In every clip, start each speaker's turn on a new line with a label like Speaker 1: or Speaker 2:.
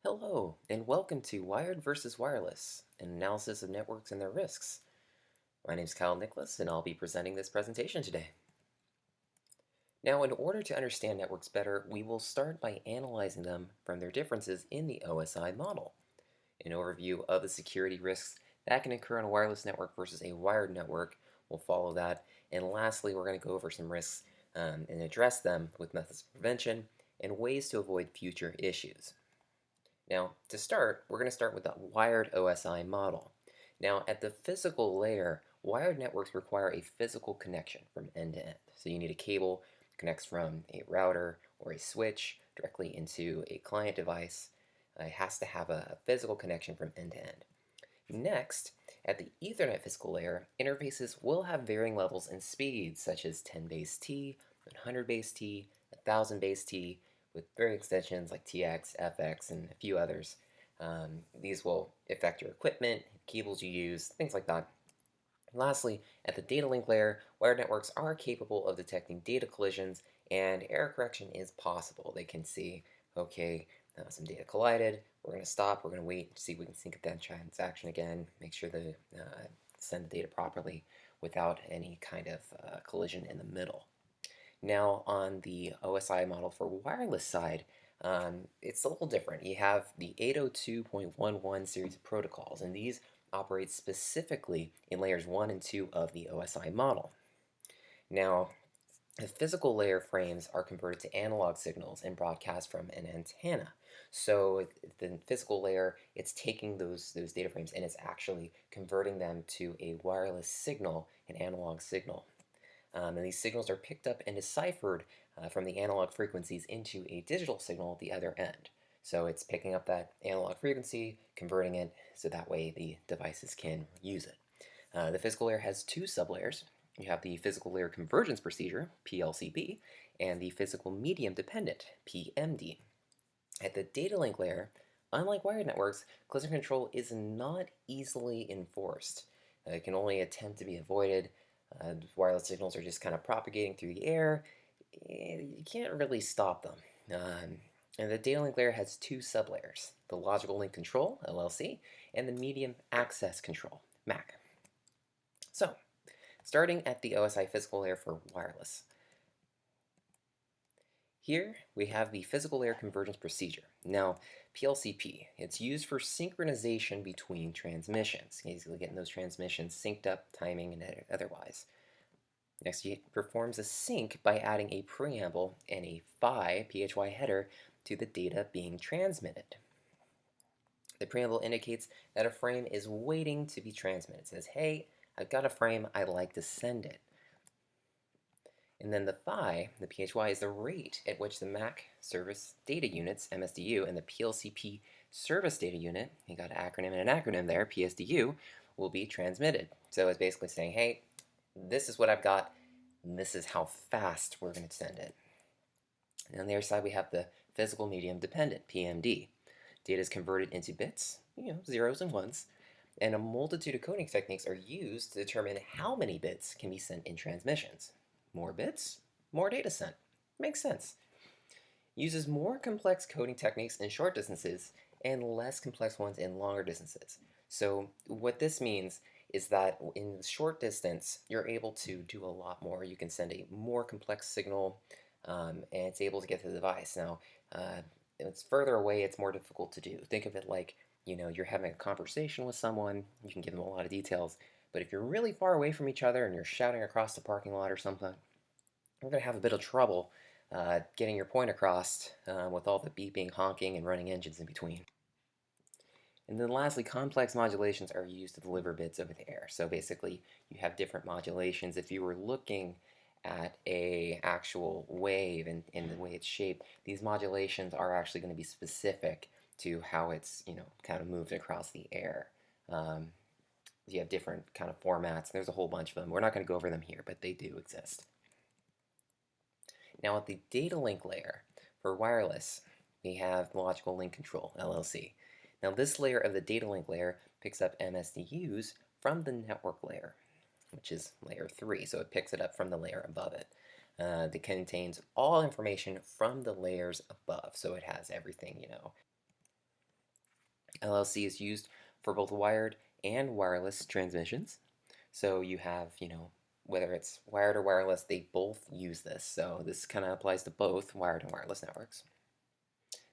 Speaker 1: Hello, and welcome to Wired versus Wireless, an analysis of networks and their risks. My name is Kyle Nicholas, and I'll be presenting this presentation today. Now, in order to understand networks better, we will start by analyzing them from their differences in the OSI model. An overview of the security risks that can occur on a wireless network versus a wired network will follow that. And lastly, we're going to go over some risks and address them with methods of prevention and ways to avoid future issues. Now, to start, we're going to start with the wired OSI model. Now, at the physical layer, wired networks require a physical connection from end to end. So you need a cable that connects from a router or a switch directly into a client device. It has to have a physical connection from end to end. Next, at the Ethernet physical layer, interfaces will have varying levels and speeds, such as 10 base T, 100 base T, 1000 base T, with varying extensions like TX, FX, and a few others. These will affect your equipment, cables you use, things like that. Lastly, at the data link layer, wired networks are capable of detecting data collisions, and error correction is possible. They can see, okay, some data collided, we're going to stop, we're going to wait to see if we can sync up that transaction again, make sure to send the data properly without any kind of collision in the middle. Now, on the OSI model for wireless side, it's a little different. You have the 802.11 series of protocols, and these operate specifically in layers 1 and 2 of the OSI model. Now, the physical layer frames are converted to analog signals and broadcast from an antenna. So the physical layer, it's taking those data frames and it's actually converting them to a wireless signal, an analog signal. And these signals are picked up and deciphered from the analog frequencies into a digital signal at the other end. So it's picking up that analog frequency, converting it, so that way the devices can use it. The physical layer has two sublayers. You have the physical layer convergence procedure, PLCP, and the physical medium dependent, PMD. At the data link layer, unlike wired networks, collision control is not easily enforced. It can only attempt to be avoided. Wireless signals are just kind of propagating through the air. You can't really stop them. And the data link layer has two sublayers, the logical link control, LLC, and the medium access control, MAC. So, starting at the OSI physical layer for wireless. Here we have the physical layer convergence procedure. Now, PLCP, it's used for synchronization between transmissions, basically getting those transmissions synced up, timing, and otherwise. Next, it performs a sync by adding a preamble and a PHY header to the data being transmitted. The preamble indicates that a frame is waiting to be transmitted. It says, hey, I've got a frame, I'd like to send it. And then the PHY, is the rate at which the MAC service data units, MSDU, and the PLCP service data unit, you got an acronym and an acronym there, PSDU, will be transmitted. So it's basically saying, hey, this is what I've got, and this is how fast we're going to send it. And on the other side, we have the physical medium dependent, PMD. Data is converted into bits, zeros and ones, and a multitude of coding techniques are used to determine how many bits can be sent in transmissions. More bits, more data sent. Makes sense. Uses more complex coding techniques in short distances and less complex ones in longer distances. So what this means is that in short distance, you're able to do a lot more. You can send a more complex signal, and it's able to get to the device. Now, if it's further away, it's more difficult to do. Think of it like, you're having a conversation with someone, you can give them a lot of details, but if you're really far away from each other and you're shouting across the parking lot or something, you're going to have a bit of trouble getting your point across with all the beeping, honking, and running engines in between. And then lastly, complex modulations are used to deliver bits over the air. So basically, you have different modulations. If you were looking at a actual wave and the way it's shaped, these modulations are actually going to be specific to how it's kind of moved across the air. You have different kind of formats. There's a whole bunch of them. We're not going to go over them here, but they do exist. Now at the data link layer for wireless, we have logical link control, LLC. Now this layer of the data link layer picks up MSDUs from the network layer, which is layer 3, so it picks it up from the layer above it. It contains all information from the layers above, so it has everything, LLC is used for both wired and wireless transmissions. So you have, whether it's wired or wireless, they both use this. So this kind of applies to both wired and wireless networks.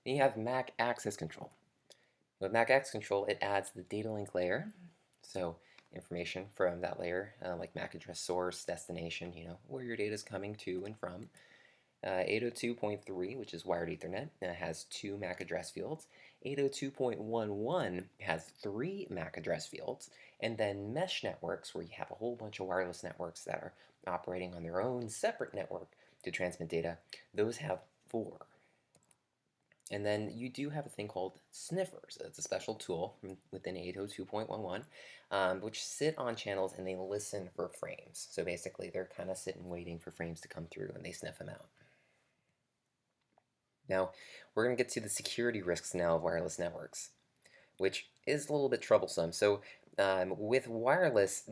Speaker 1: Then you have MAC access control. With MAC access control, it adds the data link layer. So information from that layer, like MAC address source, destination, where your data is coming to and from. 802.3, which is wired Ethernet, has 2 MAC address fields. 802.11 has 3 MAC address fields. And then mesh networks, where you have a whole bunch of wireless networks that are operating on their own separate network to transmit data, those have 4. And then you do have a thing called sniffers. It's a special tool within 802.11, which sit on channels and they listen for frames. So basically, they're kind of sitting waiting for frames to come through and they sniff them out. Now, we're going to get to the security risks now of wireless networks, which is a little bit troublesome. So with wireless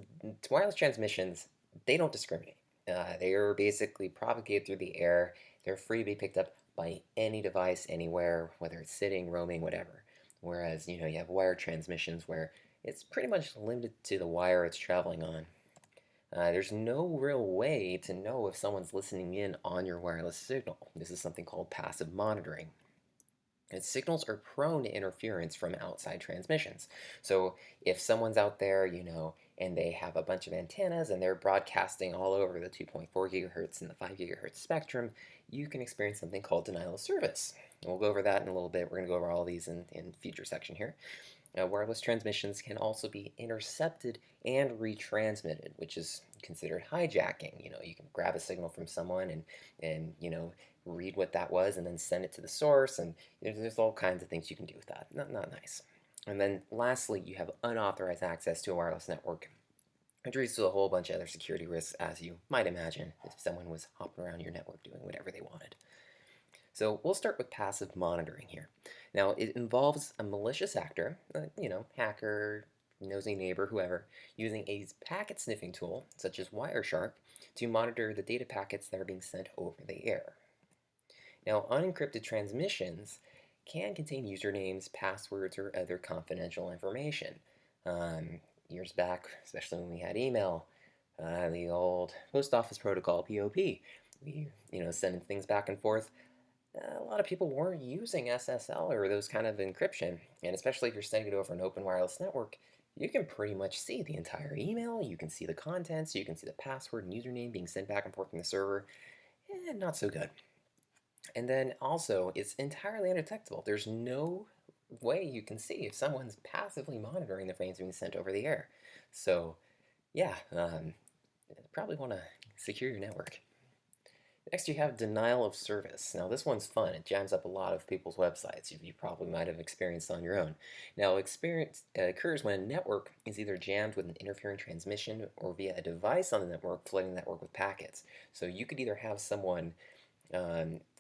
Speaker 1: transmissions, they don't discriminate. They are basically propagated through the air. They're free to be picked up by any device, anywhere, whether it's sitting, roaming, whatever. Whereas, you have wired transmissions where it's pretty much limited to the wire it's traveling on. There's no real way to know if someone's listening in on your wireless signal. This is something called passive monitoring. And signals are prone to interference from outside transmissions. So if someone's out there, and they have a bunch of antennas and they're broadcasting all over the 2.4 gigahertz and the 5 gigahertz spectrum, you can experience something called denial of service. And we'll go over that in a little bit. We're going to go over all these in future section here. Wireless transmissions can also be intercepted and retransmitted, which is considered hijacking. You can grab a signal from someone and read what that was and then send it to the source, and there's all kinds of things you can do with that. Not nice. And then lastly, you have unauthorized access to a wireless network, which leads to a whole bunch of other security risks, as you might imagine, if someone was hopping around your network doing whatever they wanted. So we'll start with passive monitoring here. Now, it involves a malicious actor, hacker, nosy neighbor, whoever, using a packet sniffing tool, such as Wireshark, to monitor the data packets that are being sent over the air. Now, unencrypted transmissions can contain usernames, passwords, or other confidential information. Years back, especially when we had email, the old post office protocol, POP, we, sending things back and forth. A lot of people weren't using SSL or those kind of encryption, and especially if you're sending it over an open wireless network, you can pretty much see the entire email, you can see the contents, you can see the password and username being sent back and forth from the server, and not so good. And then also, it's entirely undetectable. There's no way you can see if someone's passively monitoring the frames being sent over the air. So, yeah, probably want to secure your network. Next, you have denial of service. Now, this one's fun. It jams up a lot of people's websites. You probably might have experienced on your own. Now, experience occurs when a network is either jammed with an interfering transmission or via a device on the network flooding the network with packets. So you could either have someone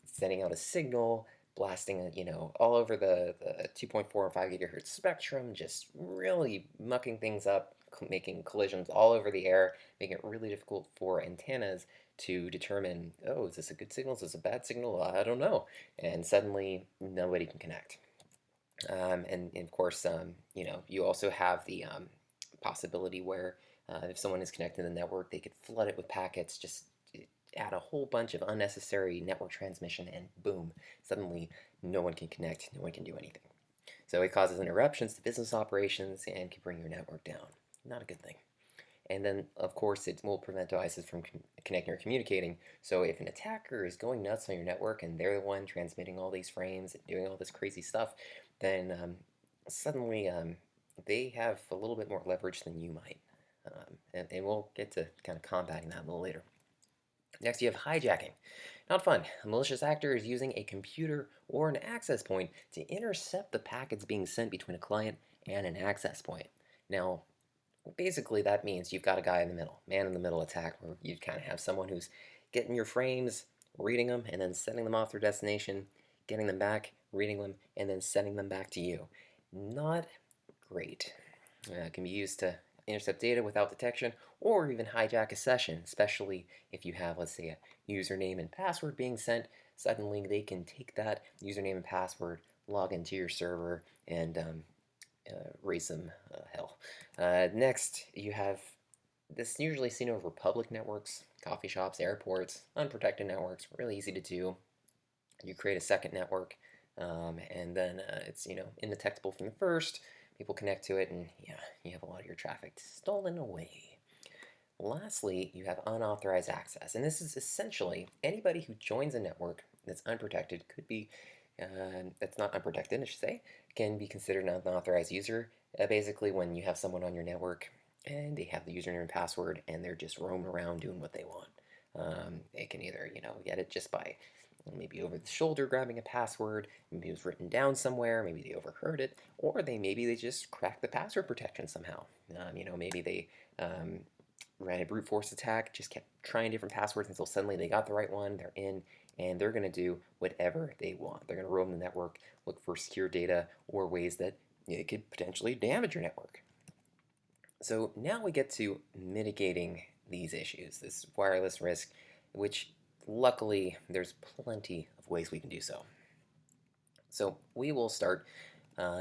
Speaker 1: sending out a signal, blasting it, all over the 2.4 and 5 gigahertz spectrum, just really mucking things up, making collisions all over the air, making it really difficult for antennas to determine, oh, is this a good signal? Is this a bad signal? I don't know. And suddenly, nobody can connect. And of course, you also have the possibility where if someone is connected to the network, they could flood it with packets, just add a whole bunch of unnecessary network transmission, and boom, suddenly no one can connect, no one can do anything. So it causes interruptions to business operations and can bring your network down. Not a good thing. And then, of course, it will prevent devices from connecting or communicating. So if an attacker is going nuts on your network and they're the one transmitting all these frames and doing all this crazy stuff, then suddenly they have a little bit more leverage than you might. And we'll get to kind of combating that a little later. Next, you have hijacking. Not fun. A malicious actor is using a computer or an access point to intercept the packets being sent between a client and an access point. Now, basically that means you've got a guy in the middle, man in the middle attack, where you kind of have someone who's getting your frames, reading them, and then sending them off their destination, getting them back, reading them, and then sending them back to you. Not great. It can be used to intercept data without detection, or even hijack a session, especially if you have, let's say, a username and password being sent. Suddenly they can take that username and password, log into your server, and raise some hell. Next, you have this usually seen over public networks, coffee shops, airports, unprotected networks, really easy to do. You create a second network, and then it's indetectable from the first. People connect to it, and yeah, you have a lot of your traffic stolen away. Lastly, you have unauthorized access, and this is essentially anybody who joins a network that's unprotected, could be that's not unprotected, I should say, can be considered an unauthorized user. Basically, when you have someone on your network and they have the username and password and they're just roaming around doing what they want. They can either get it just by maybe over the shoulder grabbing a password, maybe it was written down somewhere, maybe they overheard it, or maybe they just cracked the password protection somehow. Maybe they ran a brute force attack, just kept trying different passwords until suddenly they got the right one, they're in, and they're going to do whatever they want. They're going to roam the network, look for secure data or ways that it could potentially damage your network. So now we get to mitigating these issues, this wireless risk, which luckily there's plenty of ways we can do so. So we will start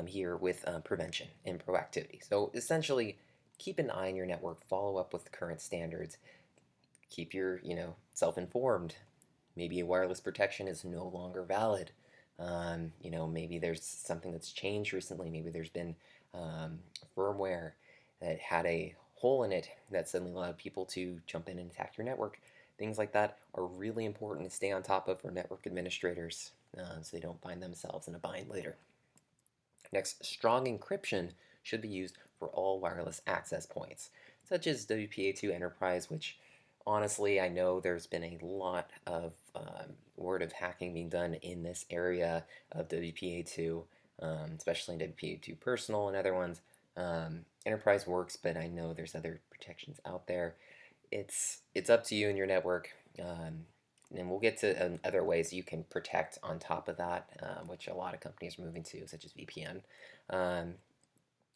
Speaker 1: here with prevention and proactivity. So essentially, keep an eye on your network, follow up with current standards, keep your self-informed. Maybe a wireless protection is no longer valid. Maybe there's something that's changed recently. Maybe there's been firmware that had a hole in it that suddenly allowed people to jump in and attack your network. Things like that are really important to stay on top of for network administrators so they don't find themselves in a bind later. Next, strong encryption should be used for all wireless access points, such as WPA2 Enterprise, which honestly I know there's been a lot of word of hacking being done in this area of WPA2, especially in WPA2 Personal and other ones. Enterprise works, but I know there's other protections out there. It's up to you and your network. And we'll get to other ways you can protect on top of that, which a lot of companies are moving to, such as VPN.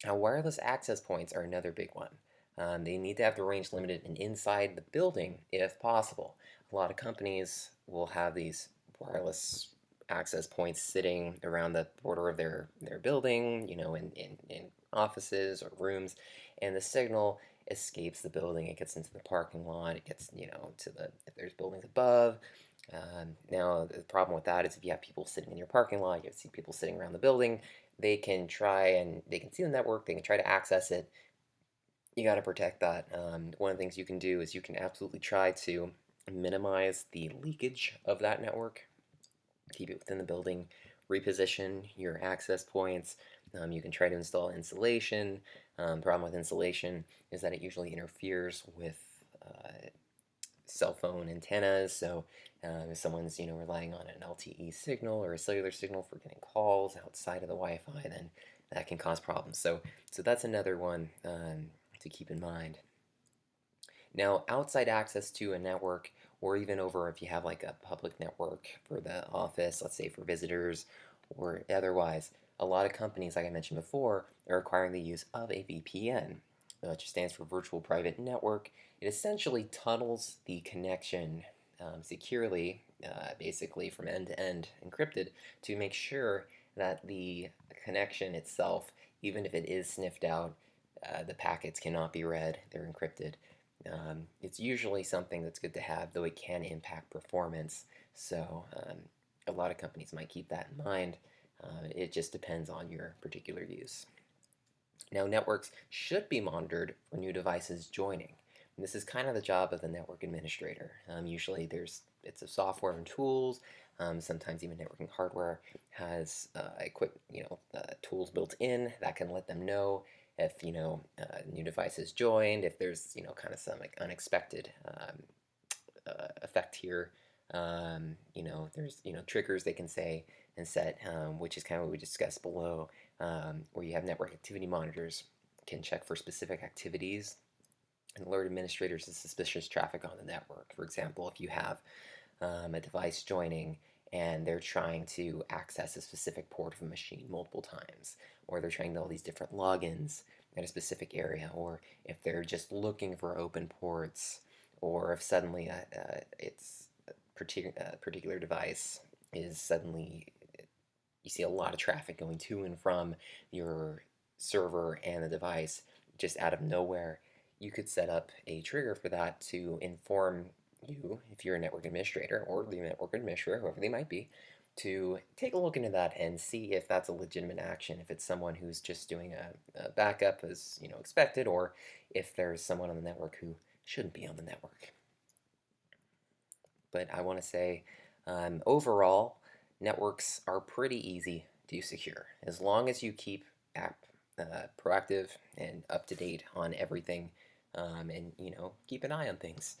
Speaker 1: Now, wireless access points are another big one. They need to have the range limited and inside the building if possible. A lot of companies will have these wireless access points sitting around the border of their building, in offices or rooms, and the signal escapes the building. It gets into the parking lot. It gets, to if there's buildings above. Now, the problem with that is if you have people sitting in your parking lot, you see people sitting around the building, they can see the network, they can try to access it. You got to protect that. One of the things you can do is you can absolutely try to minimize the leakage of that network, keep it within the building, reposition your access points. You can try to install insulation. The problem with insulation is that it usually interferes with cell phone antennas. So if someone's relying on an LTE signal or a cellular signal for getting calls outside of the Wi-Fi, then that can cause problems. So that's another one to keep in mind. Now, outside access to a network, or even over if you have like a public network for the office, let's say for visitors or otherwise, a lot of companies, like I mentioned before, are requiring the use of a VPN, which stands for Virtual Private Network. It essentially tunnels the connection securely, basically from end to end encrypted, to make sure that the connection itself, even if it is sniffed out, the packets cannot be read, they're encrypted. It's usually something that's good to have, though it can impact performance. So a lot of companies might keep that in mind. It just depends on your particular use. Now, networks should be monitored for new devices joining. And this is kind of the job of the network administrator. Usually there's bits of software and tools. Sometimes even networking hardware has tools built in that can let them know if new devices joined, if there's kind of some like unexpected effect here. There's triggers they can say and set, which is kind of what we discussed below, where you have network activity monitors can check for specific activities and alert administrators of suspicious traffic on the network. For example, if you have a device joining and they're trying to access a specific port of a machine multiple times, or they're trying all these different logins at a specific area, or if they're just looking for open ports, or if suddenly it's a particular device is suddenly, you see a lot of traffic going to and from your server and the device just out of nowhere, you could set up a trigger for that to inform you, if you're a network administrator or the network administrator, whoever they might be, to take a look into that and see if that's a legitimate action, if it's someone who's just doing a backup as expected, or if there's someone on the network who shouldn't be on the network. But I want to say, overall, networks are pretty easy to secure as long as you keep proactive and up to date on everything, and keep an eye on things.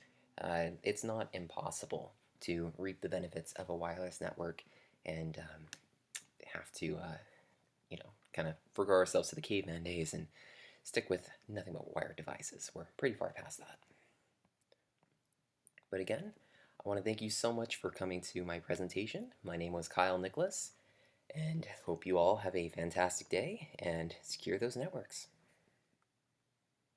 Speaker 1: It's not impossible to reap the benefits of a wireless network and have to kind of forgo ourselves to the caveman days and stick with nothing but wired devices. We're pretty far past that. But again, I want to thank you so much for coming to my presentation. My name was Kyle Nicholas, and hope you all have a fantastic day and secure those networks.